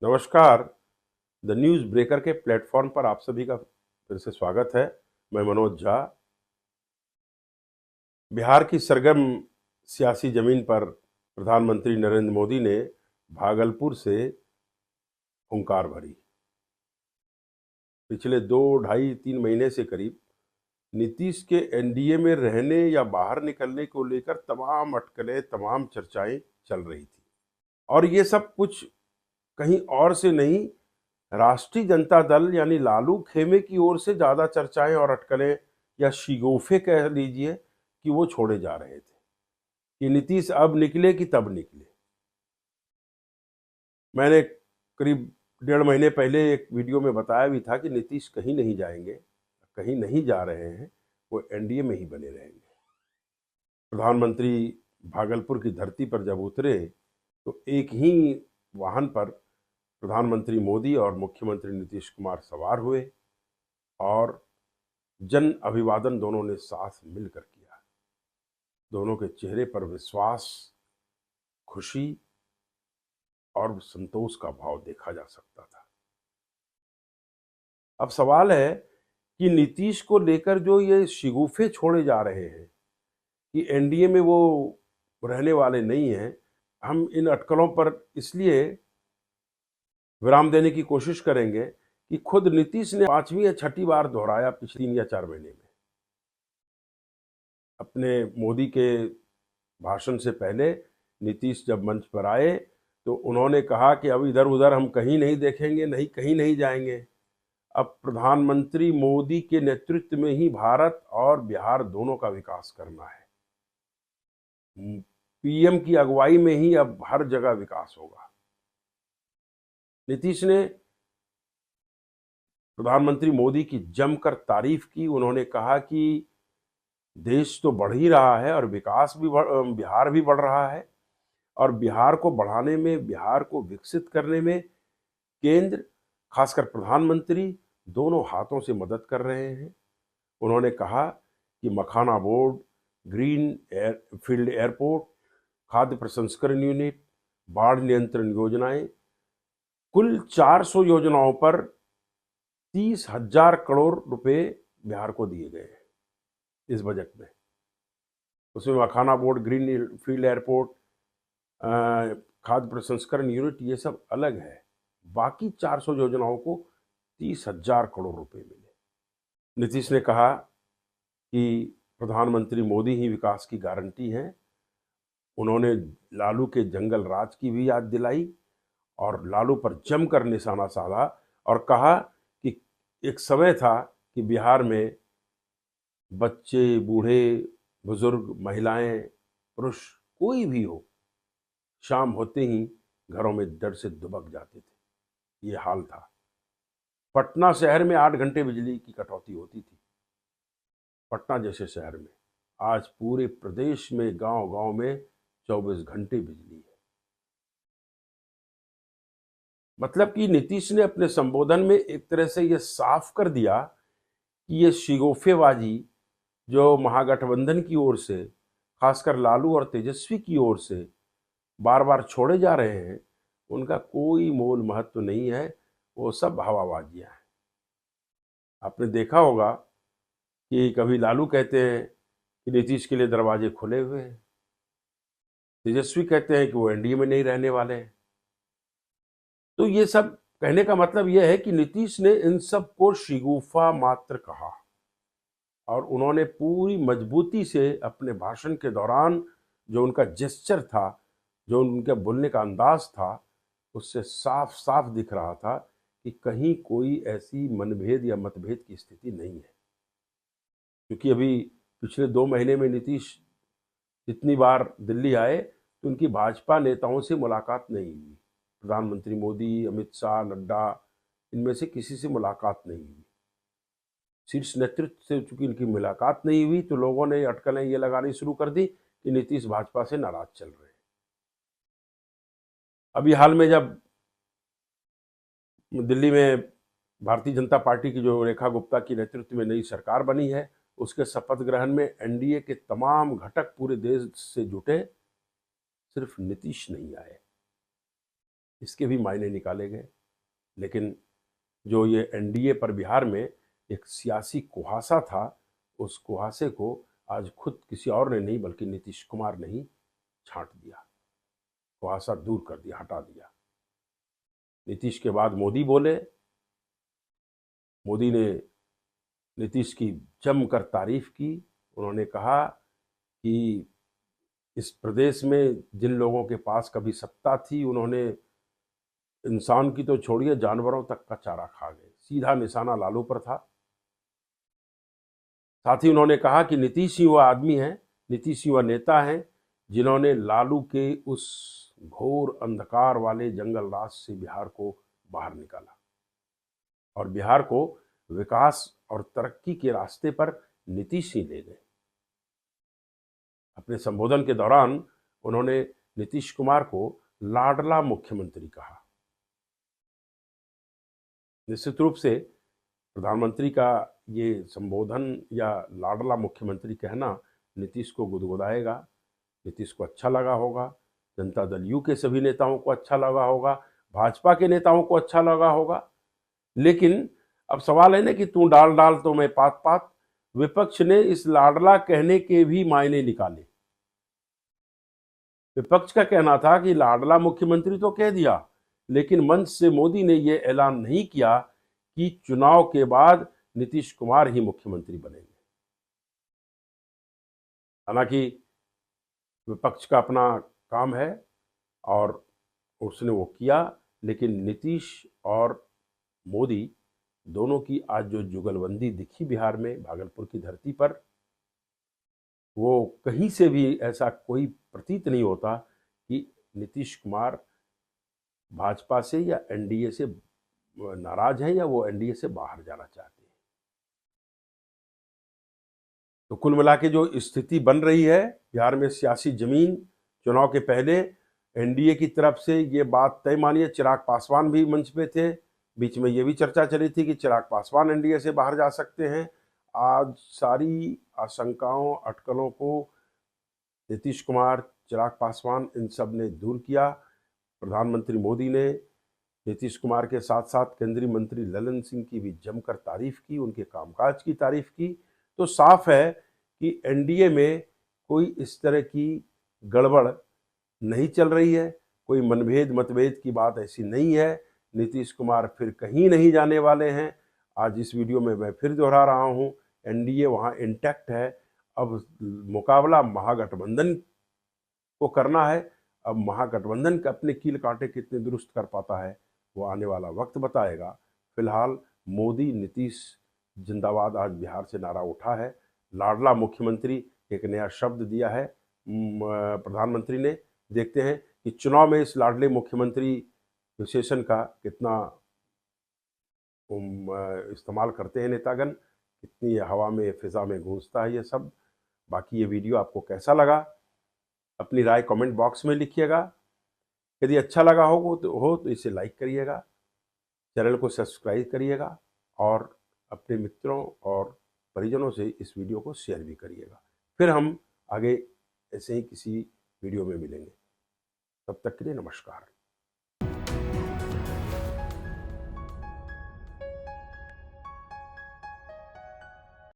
नमस्कार। The news breaker के platform पर आप सभी का फिर से स्वागत है। मैं मनोज झा। बिहार की सरगर्म सियासी जमीन पर प्रधानमंत्री नरेंद्र मोदी ने भागलपुर से हुंकार भरी। पिछले 2 ढाई 3 महीने से करीब नीतीश के एनडीए में रहने या बाहर निकलने को लेकर तमाम अटकलें, तमाम चर्चाएं चल रही थी। और ये सब कुछ कहीं और से नहीं, राष्ट्रीय जनता दल यानी लालू खेमे की ओर से ज्यादा चर्चाएं और अटकलें या शिगोफे कह लीजिए कि वो छोड़े जा रहे थे कि नीतीश अब निकले कि तब निकले। मैंने करीब 1.5 महीने पहले एक वीडियो में बताया भी था कि नीतीश कहीं नहीं जाएंगे, कहीं नहीं जा रहे हैं, वो एनडीए में ही बने रहेंगे। प्रधानमंत्री भागलपुर की धरती पर जब उतरे तो एक ही वाहन पर प्रधानमंत्री मोदी और मुख्यमंत्री नीतीश कुमार सवार हुए और जन अभिवादन दोनों ने साथ मिलकर किया। दोनों के चेहरे पर विश्वास, खुशी और संतोष का भाव देखा जा सकता था। अब सवाल है कि नीतीश को लेकर जो ये शिगुफे छोड़े जा रहे हैं कि एनडीए में वो रहने वाले नहीं हैं, हम इन अटकलों पर इसलिए विराम देने की कोशिश करेंगे कि खुद नीतीश ने 5वीं या 6ठी बार दोहराया पिछले 3 या 4 महीने में। अपने मोदी के भाषण से पहले नीतीश जब मंच पर आए तो उन्होंने कहा कि अब इधर उधर हम कहीं नहीं देखेंगे, नहीं कहीं नहीं जाएंगे। अब प्रधानमंत्री मोदी के नेतृत्व में ही भारत और बिहार दोनों का विकास करना है। पीएम की अगुवाई में ही अब हर जगह विकास होगा। नीतीश ने प्रधानमंत्री मोदी की जमकर तारीफ की। उन्होंने कहा कि देश तो बढ़ ही रहा है और विकास भी बिहार भी बढ़ रहा है और बिहार को बढ़ाने में, बिहार को विकसित करने में केंद्र, खासकर प्रधानमंत्री, दोनों हाथों से मदद कर रहे हैं। उन्होंने कहा कि मखाना बोर्ड, ग्रीन फील्ड एयरपोर्ट, खाद्य प्रसंस्करण यूनिट, बाढ़ नियंत्रण योजनाएं, कुल 400 योजनाओं पर 30,000 करोड़ रुपए बिहार को दिए गए हैं इस बजट में। उसमें मखाना बोर्ड, ग्रीन फील्ड एयरपोर्ट, खाद्य प्रसंस्करण यूनिट, ये सब अलग है। बाकी 400 योजनाओं को 30,000 करोड़ रुपए मिले। नीतीश ने कहा कि प्रधानमंत्री मोदी ही विकास की गारंटी है। उन्होंने लालू के जंगल राज की भी याद दिलाई और लालू पर जमकर निशाना साधा और कहा कि एक समय था कि बिहार में बच्चे, बूढ़े, बुजुर्ग, महिलाएं, पुरुष, कोई भी हो, शाम होते ही घरों में डर से दुबक जाते थे। ये हाल था। पटना शहर में 8 घंटे बिजली की कटौती होती थी। पटना जैसे शहर में आज पूरे प्रदेश में गांव गांव में 24 घंटे बिजली है। मतलब कि नीतीश ने अपने संबोधन में एक तरह से यह साफ कर दिया कि ये शिगोफेबाजी जो महागठबंधन की ओर से, खासकर लालू और तेजस्वी की ओर से बार बार छोड़े जा रहे हैं, उनका कोई मोल महत्व नहीं है। वो सब हवाबाजियां हैं। आपने देखा होगा कि कभी लालू कहते हैं कि नीतीश के लिए दरवाजे खुले हुए हैं, तेजस्वी कहते हैं कि वो एनडीए में नहीं रहने वाले हैं। तो ये सब कहने का मतलब यह है कि नीतीश ने इन सब को शिगुफा मात्र कहा और उन्होंने पूरी मजबूती से अपने भाषण के दौरान जो उनका जेस्चर था, जो उनके बोलने का अंदाज था, उससे साफ साफ दिख रहा था कि कहीं कोई ऐसी मनभेद या मतभेद की स्थिति नहीं है। क्योंकि अभी पिछले 2 महीने में नीतीश जितनी बार दिल्ली आए तो उनकी भाजपा नेताओं से मुलाकात नहीं हुई। प्रधानमंत्री मोदी, अमित शाह, नड्डा, इनमें से किसी से मुलाकात नहीं हुई। शीर्ष नेतृत्व से चूंकि इनकी मुलाकात नहीं हुई तो लोगों ने अटकलें ये लगानी शुरू कर दी कि नीतीश भाजपा से नाराज चल रहे हैं। अभी हाल में जब दिल्ली में भारतीय जनता पार्टी की जो रेखा गुप्ता की नेतृत्व में नई सरकार बनी है, उसके शपथ ग्रहण में एनडीए के तमाम घटक पूरे देश से जुटे, सिर्फ नीतीश नहीं आए। इसके भी मायने निकाले गए। लेकिन जो ये एनडीए पर बिहार में एक सियासी कुहासा था, उस कुहासे को आज खुद किसी और ने नहीं बल्कि नीतीश कुमार ने ही छांट दिया, कुहासा दूर कर दिया, हटा दिया। नीतीश के बाद मोदी बोले। मोदी ने नीतीश की जमकर तारीफ की। उन्होंने कहा कि इस प्रदेश में जिन लोगों के पास कभी सत्ता थी, उन्होंने इंसान की तो छोड़िए जानवरों तक का चारा खा गए। सीधा निशाना लालू पर था। साथ ही उन्होंने कहा कि नीतीश ही वह आदमी है, नीतीश ही वह नेता है जिन्होंने लालू के उस घोर अंधकार वाले जंगल राज से बिहार को बाहर निकाला और बिहार को विकास और तरक्की के रास्ते पर नीतीश ही ले गए। अपने संबोधन के दौरान उन्होंने नीतीश कुमार को लाडला मुख्यमंत्री कहा। निश्चित रूप से प्रधानमंत्री का ये संबोधन या लाडला मुख्यमंत्री कहना नीतीश को गुदगुदाएगा, नीतीश को अच्छा लगा होगा, जनता दल यू के सभी नेताओं को अच्छा लगा होगा, भाजपा के नेताओं को अच्छा लगा होगा। लेकिन अब सवाल है ना कि तू डाल डाल तो मैं पात पात। विपक्ष ने इस लाडला कहने के भी मायने निकाले। विपक्ष का कहना था कि लाडला मुख्यमंत्री तो कह दिया, लेकिन मंच से मोदी ने यह ऐलान नहीं किया कि चुनाव के बाद नीतीश कुमार ही मुख्यमंत्री बनेंगे। हालांकि विपक्ष का अपना काम है और उसने वो किया, लेकिन नीतीश और मोदी दोनों की आज जो जुगलबंदी दिखी बिहार में, भागलपुर की धरती पर, वो कहीं से भी ऐसा कोई प्रतीत नहीं होता कि नीतीश कुमार भाजपा से या एनडीए से नाराज हैं या वो एनडीए से बाहर जाना चाहते हैं। तो कुल मिला के जो स्थिति बन रही है बिहार में सियासी जमीन, चुनाव के पहले एनडीए की तरफ से ये बात तय मानिए, चिराग पासवान भी मंच पे थे। बीच में ये भी चर्चा चली थी कि चिराग पासवान एनडीए से बाहर जा सकते हैं। आज सारी आशंकाओं, अटकलों को नीतीश कुमार, चिराग पासवान इन सब ने दूर किया। प्रधानमंत्री मोदी ने नीतीश कुमार के साथ साथ केंद्रीय मंत्री ललन सिंह की भी जमकर तारीफ की, उनके कामकाज की तारीफ की। तो साफ है कि एनडीए में कोई इस तरह की गड़बड़ नहीं चल रही है, कोई मतभेद की बात ऐसी नहीं है। नीतीश कुमार फिर कहीं नहीं जाने वाले हैं। आज इस वीडियो में मैं फिर दोहरा रहा हूं, एनडीए वहां इंटैक्ट है। अब मुकाबला महागठबंधन को करना है। अब महागठबंधन के अपने कील कांटे कितने दुरुस्त कर पाता है वो आने वाला वक्त बताएगा। फिलहाल मोदी नीतीश जिंदाबाद आज बिहार से नारा उठा है। लाडला मुख्यमंत्री एक नया शब्द दिया है प्रधानमंत्री ने। देखते हैं कि चुनाव में इस लाडले मुख्यमंत्री विशेषण का कितना इस्तेमाल करते हैं नेतागण, कितनी हवा में फिजा में गूंजता है ये सब। बाकी ये वीडियो आपको कैसा लगा, अपनी राय कमेंट बॉक्स में लिखिएगा। यदि अच्छा लगा हो तो इसे लाइक करिएगा, चैनल को सब्सक्राइब करिएगा और अपने मित्रों और परिजनों से इस वीडियो को शेयर भी करिएगा। फिर हम आगे ऐसे ही किसी वीडियो में मिलेंगे। तब तक के लिए नमस्कार।